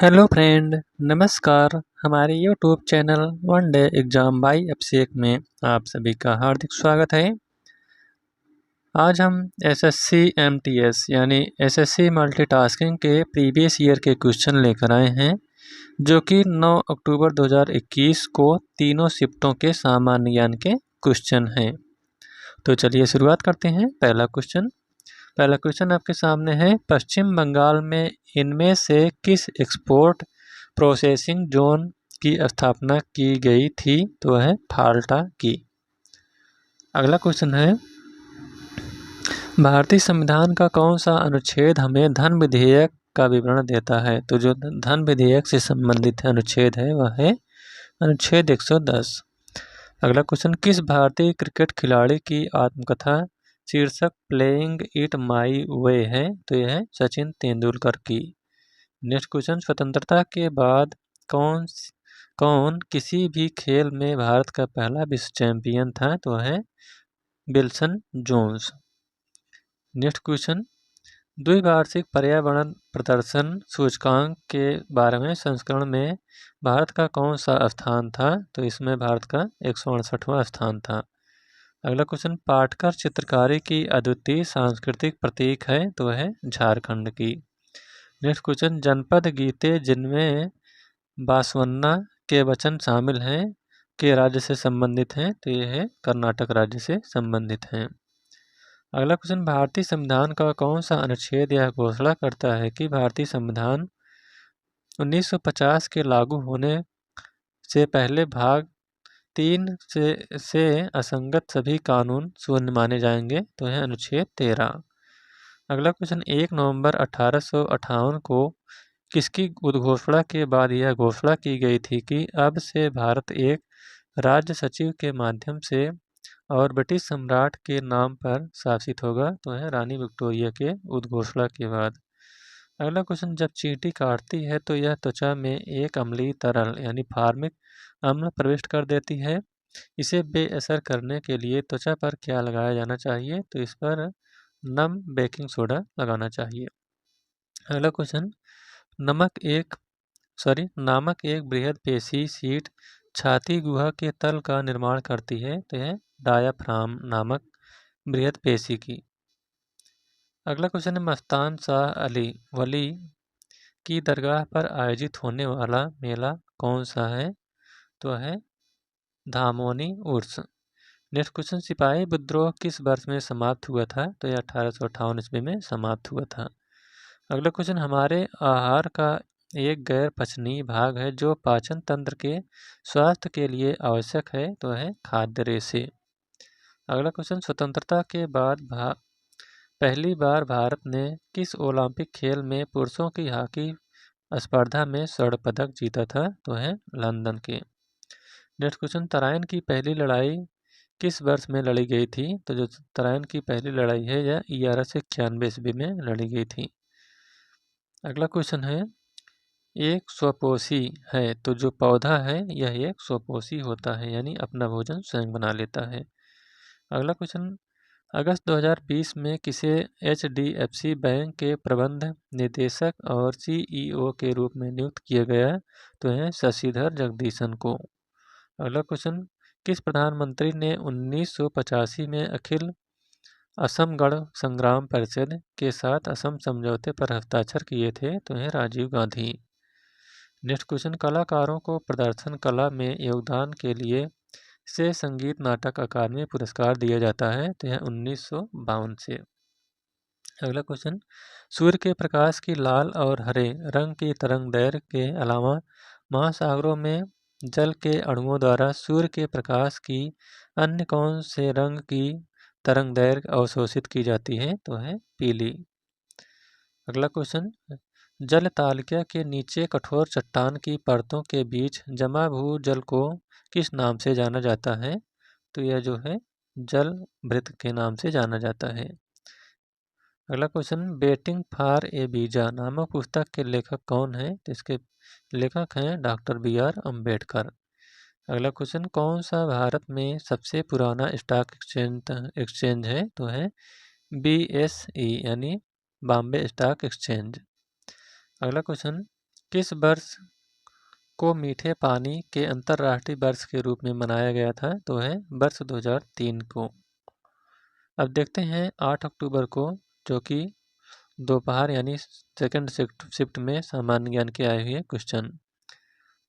Hello friend, नमस्कार। हमारे YouTube channel one day exam by Abhishek में आप सभी का हार्दिक स्वागत है। आज हम एसएससी एमटीएस यानी एसएससी मल्टीटास्किंग के प्रीवियस ईयर के क्वेश्चन लेकर आए हैं, जो कि 9 अक्टूबर 2021 को तीनों शिफ्टों के सामान्य ज्ञान के क्वेश्चन हैं। तो चलिए शुरुआत करते हैं। पहला क्वेश्चन आपके सामने है, पश्चिम बंगाल में इनमें से किस एक्सपोर्ट प्रोसेसिंग जोन की स्थापना की गई थी? तो है फाल्टा की। अगला क्वेश्चन है, भारतीय संविधान का कौन सा अनुच्छेद हमें धन विधेयक का विवरण देता है? तो जो धन विधेयक से संबंधित अनुच्छेद है वह है अनुच्छेद 110। अगला क्वेश्चन, किस भारतीय क्रिकेट खिलाड़ी की आत्मकथा शीर्षक प्लेइंग इट माई वे है? तो यह है सचिन तेंदुलकर की। नेक्स्ट क्वेश्चन, स्वतंत्रता के बाद कौन किसी भी खेल में भारत का पहला विश्व चैंपियन था? तो है विल्सन जोन्स। नेक्स्ट क्वेश्चन, द्विवार्षिक पर्यावरण प्रदर्शन सूचकांक के 12वें संस्करण में भारत का कौन सा स्थान था? तो इसमें भारत का 168वां स्थान था। अगला क्वेश्चन, पाटकर चित्रकारी की अद्वितीय सांस्कृतिक प्रतीक है? तो है झारखंड की। नेक्स्ट क्वेश्चन, जनपद गीते जिनमें बांसवन्ना के वचन शामिल हैं के राज्य से संबंधित हैं? तो ये है कर्नाटक राज्य से संबंधित हैं। अगला क्वेश्चन, भारतीय संविधान का कौन सा अनुच्छेद यह घोषणा करता है कि भारतीय संविधान 1950 के लागू होने से पहले भाग 3 से असंगत सभी कानून शून्य माने जाएंगे? तो है अनुच्छेद 13। अगला क्वेश्चन, 1 नवंबर 1858 को किसकी उद्घोषणा के बाद यह घोषणा की गई थी कि अब से भारत एक राज्य सचिव के माध्यम से और ब्रिटिश सम्राट के नाम पर शासित होगा? तो है रानी विक्टोरिया के उद्घोषणा के बाद। अगला क्वेश्चन, जब चींटी काटती है तो यह त्वचा में एक अम्लीय तरल यानी फार्मिक अम्ल प्रविष्ट कर देती है। इसे बेअसर करने के लिए त्वचा पर क्या लगाया जाना चाहिए? तो इस पर नम बेकिंग सोडा लगाना चाहिए। अगला क्वेश्चन, नामक एक बृहद पेशी शीट छाती गुहा के तल का निर्माण करती है? तो यह डायाफ्राम नामक बृहद पेशी की। अगला क्वेश्चन है, मस्तान शाह अली वली की दरगाह पर आयोजित होने वाला मेला कौन सा है? तो है धामोनी उर्स। नेक्स्ट क्वेश्चन, सिपाही विद्रोह किस वर्ष में समाप्त हुआ था? तो यह 1858 ईस्वी में समाप्त हुआ था। अगला क्वेश्चन, हमारे आहार का एक गैर पचनीय भाग है जो पाचन तंत्र के स्वास्थ्य के लिए आवश्यक है? तो है खाद्य रेशे। अगला क्वेश्चन, स्वतंत्रता के बाद पहली बार भारत ने किस ओलंपिक खेल में पुरुषों की हॉकी स्पर्धा में स्वर्ण पदक जीता था? तो है लंदन के। नेक्स्ट क्वेश्चन, तराइन की पहली लड़ाई किस वर्ष में लड़ी गई थी? तो जो तराइन की पहली लड़ाई है यह 1191 ईस्वी में लड़ी गई थी। अगला क्वेश्चन है, एक स्वपोषी है तो जो पौधा है यह एक स्वपोषी होता है यानी अपना भोजन स्वयं बना लेता है। अगला क्वेश्चन, अगस्त 2020 में किसे HDFC बैंक के प्रबंध निदेशक और CEO के रूप में नियुक्त किया गया? तो है शशिधर जगदीशन को। अगला क्वेश्चन, किस प्रधानमंत्री ने 1985 में अखिल असम गण संग्राम परिषद के साथ असम समझौते पर हस्ताक्षर किए थे? तो है राजीव गांधी। नेक्स्ट क्वेश्चन, कलाकारों को प्रदर्शन कला में योगदान के लिए से संगीत नाटक अकादमी पुरस्कार दिया जाता है? तो यह 1952 से। अगला क्वेश्चन, सूर्य के प्रकाश की लाल और हरे रंग की तरंग दैर्घ्य के अलावा महासागरों में जल के अणुओं द्वारा सूर्य के प्रकाश की अन्य कौन से रंग की तरंग दैर्घ्य अवशोषित की जाती है? तो है पीली। अगला क्वेश्चन, जल तालिका के नीचे कठोर चट्टान की परतों के बीच जमा भूजल को किस नाम से जाना जाता है? तो यह जो है जल वृत्त के नाम से जाना जाता है। अगला question, waiting for A visa नामक पुस्तक के लेखक कौन है? तो इसके लेखक हैं डॉक्टर BR अम्बेडकर। अगला क्वेश्चन, कौन सा भारत में सबसे पुराना स्टॉक एक्सचेंज है? तो है BSE यानी बॉम्बे स्टॉक एक्सचेंज। अगला क्वेश्चन, किस वर्ष को मीठे पानी के अंतर्राष्ट्रीय वर्ष के रूप में मनाया गया था? तो है वर्ष 2003 को। अब देखते हैं 8 अक्टूबर को, जो कि दोपहर यानी सेकंड शिफ्ट में सामान्य ज्ञान के आए हुए क्वेश्चन।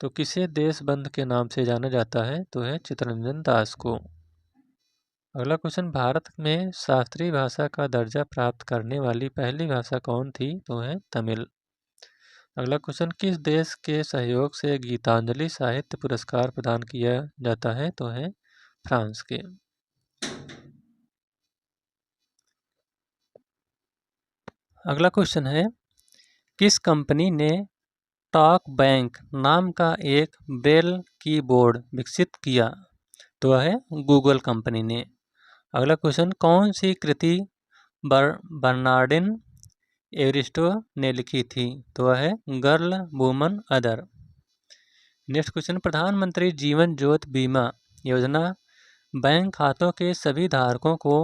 तो किसे देशबंधु के नाम से जाना जाता है? तो है चित्तरंजन दास को। अगला क्वेश्चन, भारत में शास्त्रीय भाषा का दर्जा प्राप्त करने वाली पहली भाषा कौन थी? तो है तमिल। अगला क्वेश्चन, किस देश के सहयोग से गीतांजलि साहित्य पुरस्कार प्रदान किया जाता है? तो है फ्रांस के। अगला क्वेश्चन है, किस कंपनी ने टॉक बैंक नाम का एक ब्रेल कीबोर्ड विकसित किया? तो है गूगल कंपनी ने। अगला क्वेश्चन, कौन सी कृति बर्नार्डिन एवरिस्टो ने लिखी थी? तो है girl woman other. Next question, प्रधानमंत्री जीवन ज्योति बीमा योजना बैंक खातों के सभी धारकों को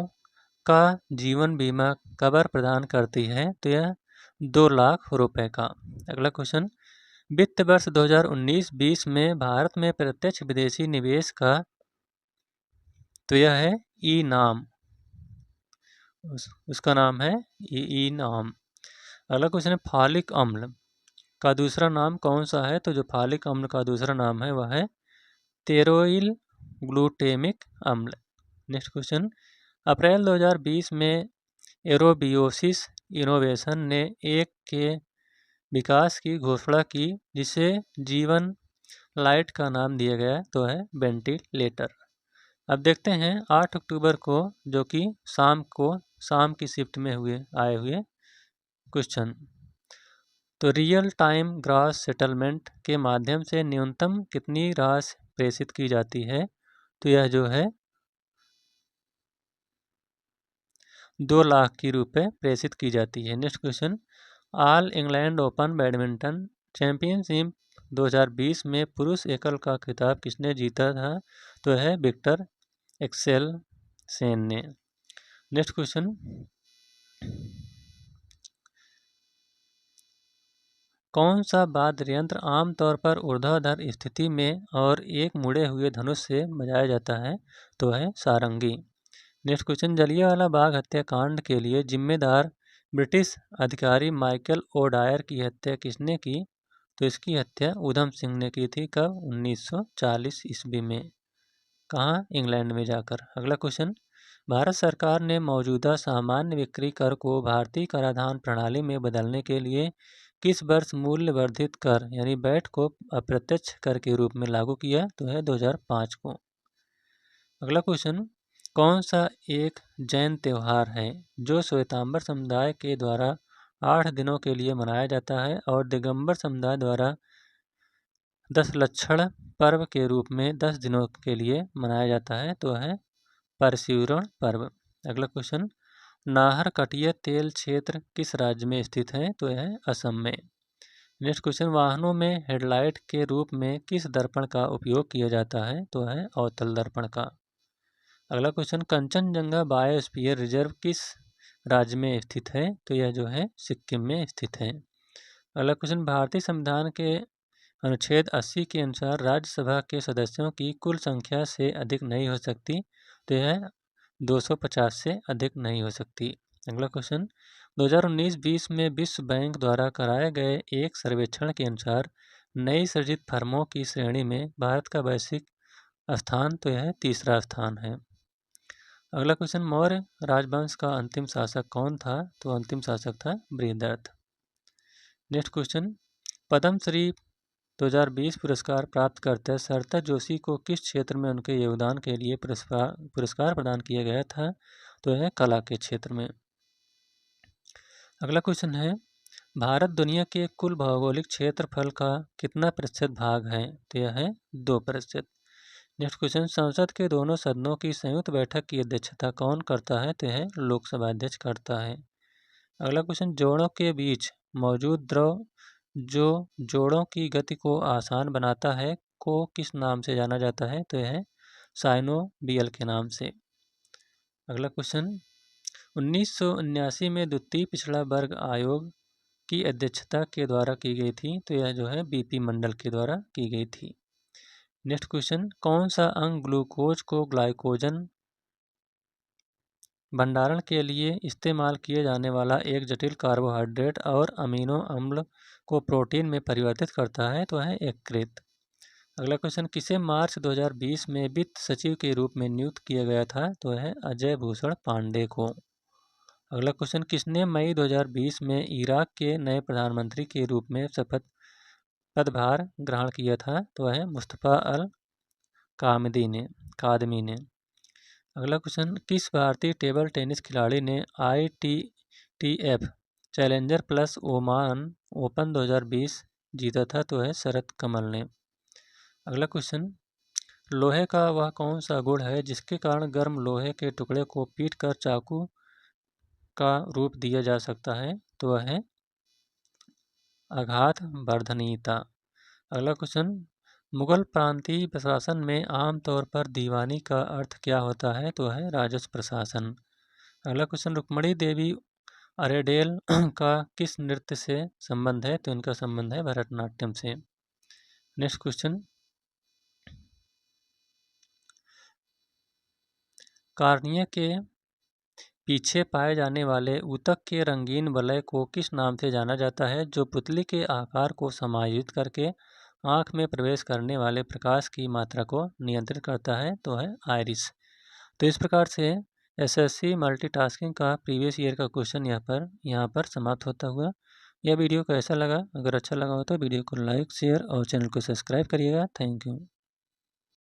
का जीवन बीमा कवर प्रदान करती है? तो यह 2 लाख रुपए का। अगला क्वेश्चन, वित्त वर्ष 2019-20 में भारत में प्रत्यक्ष विदेशी निवेश का, तो यह है ई नाम, उसका नाम है ई नाम। अगला क्वेश्चन है, फॉलिक अम्ल का दूसरा नाम कौन सा है? तो जो फॉलिक अम्ल का दूसरा नाम है वह है टेरोइल ग्लूटेमिक अम्ल। नेक्स्ट क्वेश्चन, अप्रैल 2020 में एरोबियोसिस इनोवेशन ने एक के विकास की घोषणा की जिसे जीवन लाइट का नाम दिया गया, तो है वेंटिलेटर। अब देखते हैं 8 अक्टूबर को, जो कि शाम की शिफ्ट में आए हुए क्वेश्चन। तो रियल टाइम ग्रॉस सेटलमेंट के माध्यम से न्यूनतम कितनी राशि प्रेषित की जाती है? तो यह जो है 2 लाख की रुपए प्रेषित की जाती है। Next question, all England open badminton championship 2020 में पुरुष एकल का खिताब किसने जीता था? तो है विक्टर एक्सेलसेन ने। नेक्स्ट क्वेश्चन, कौन सा वाद्य यंत्र आमतौर पर ऊर्ध्वाधर स्थिति में और एक मुड़े हुए धनुष से बजाया जाता है? तो है सारंगी। नेक्स्ट क्वेश्चन, जलियांवाला बाग हत्याकांड के लिए जिम्मेदार ब्रिटिश अधिकारी माइकल ओडायर की हत्या किसने की? तो इसकी हत्या ऊधम सिंह ने की थी। कब? 1940 ईस्वी में। कहाँ? इंग्लैंड में जाकर। अगला क्वेश्चन, भारत सरकार ने मौजूदा सामान्य बिक्री कर को भारतीय कराधान प्रणाली में बदलने के लिए किस वर्ष मूल्य वर्धित कर यानी वैट को अप्रत्यक्ष कर के रूप में लागू किया? तो है 2005 को। अगला क्वेश्चन, कौन सा एक जैन त्यौहार है जो श्वेतांबर समुदाय के द्वारा 8 दिनों के लिए मनाया जाता है और दिगंबर समुदाय द्वारा दशलक्षण पर्व के रूप में 10 दिनों के लिए मनाया जाता है? तो है परशुराम पर्व। अगला क्वेश्चन, नाहर कटिया तेल क्षेत्र किस राज्य में स्थित है? तो यह असम में। नेक्स्ट क्वेश्चन, वाहनों में हेडलाइट के रूप में किस दर्पण का उपयोग किया जाता है? तो है अवतल दर्पण का। अगला क्वेश्चन, कंचनजंगा बायोस्फीयर रिजर्व किस राज्य में स्थित है? तो यह जो है सिक्किम में स्थित है। अगला क्वेश्चन, भारतीय संविधान के अनुच्छेद 80 के अनुसार राज्यसभा के सदस्यों की कुल संख्या से अधिक नहीं हो सकती, तो यह 250 से अधिक नहीं हो सकती। अगला क्वेश्चन, 2019-20 में विश्व बैंक द्वारा कराए गए एक सर्वेक्षण के अनुसार नई सृजित फर्मों की श्रेणी में भारत का वैश्विक स्थान, तो यह तीसरा स्थान है। अगला क्वेश्चन, मौर्य राजवंश का अंतिम शासक कौन था? तो अंतिम शासक था बृहद्रथ। नेक्स्ट क्वेश्चन, पद्मश्री 2020 पुरस्कार प्राप्त करते सरिता जोशी को किस क्षेत्र में उनके योगदान के लिए पुरस्कार प्रदान किया गया था? तो यह कला के क्षेत्र में। अगला क्वेश्चन है, भारत दुनिया के कुल भौगोलिक क्षेत्रफल का कितना प्रतिशत भाग है? तो यह है 2%। नेक्स्ट क्वेश्चन, संसद के दोनों सदनों की संयुक्त बैठक की अध्यक्षता कौन करता है? तो यह लोकसभा अध्यक्ष करता है। अगला क्वेश्चन, जोड़ों के बीच मौजूद द्रव जो जोड़ों की गति को आसान बनाता है को किस नाम से जाना जाता है? तो यह साइनोवियल के नाम से। अगला क्वेश्चन, 1979 में द्वितीय पिछड़ा वर्ग आयोग की अध्यक्षता के द्वारा की गई थी? तो यह जो है BP मंडल के द्वारा की गई थी। नेक्स्ट क्वेश्चन, कौन सा अंग ग्लूकोज को ग्लाइकोजन भंडारण के लिए इस्तेमाल किए जाने वाला एक जटिल कार्बोहाइड्रेट और अमीनो अम्ल को प्रोटीन में परिवर्तित करता है? तो है यकृत। अगला क्वेश्चन, किसे मार्च 2020 में वित्त सचिव के रूप में नियुक्त किया गया था? तो है अजय भूषण पांडे को। अगला क्वेश्चन, किसने मई 2020 में इराक के नए प्रधानमंत्री के रूप में पदभार ग्रहण किया था? तो है मुस्तफ़ा अल कादमी ने। अगला क्वेश्चन, किस भारतीय टेबल टेनिस खिलाड़ी ने ITTF challenger plus Oman open 2020 जीता था? तो है शरत कमल ने। अगला क्वेश्चन, लोहे का वह कौन सा गुण है जिसके कारण गर्म लोहे के टुकड़े को पीटकर चाकू का रूप दिया जा सकता है? तो वह है आघात वर्धनीयता। अगला क्वेश्चन, मुगल प्रांतीय प्रशासन में आमतौर पर दीवानी का अर्थ क्या होता है? तो है राजस्व प्रशासन। अगला क्वेश्चन, रुक्मणी देवी अरेडेल का किस नृत्य से संबंध है? तो इनका संबंध है भरतनाट्यम से। नेक्स्ट क्वेश्चन, कार्निया के पीछे पाए जाने वाले ऊतक के रंगीन वलय को किस नाम से जाना जाता है, जो पुतली के आकार को समायोजित करके आँख में प्रवेश करने वाले प्रकाश की मात्रा को नियंत्रित करता है? तो है आइरिस। तो इस प्रकार से SSC मल्टीटास्किंग का प्रीवियस ईयर का क्वेश्चन यहाँ पर समाप्त होता हुआ। यह वीडियो कैसा लगा? अगर अच्छा लगा हो तो वीडियो को लाइक शेयर और चैनल को सब्सक्राइब करिएगा। Thank you.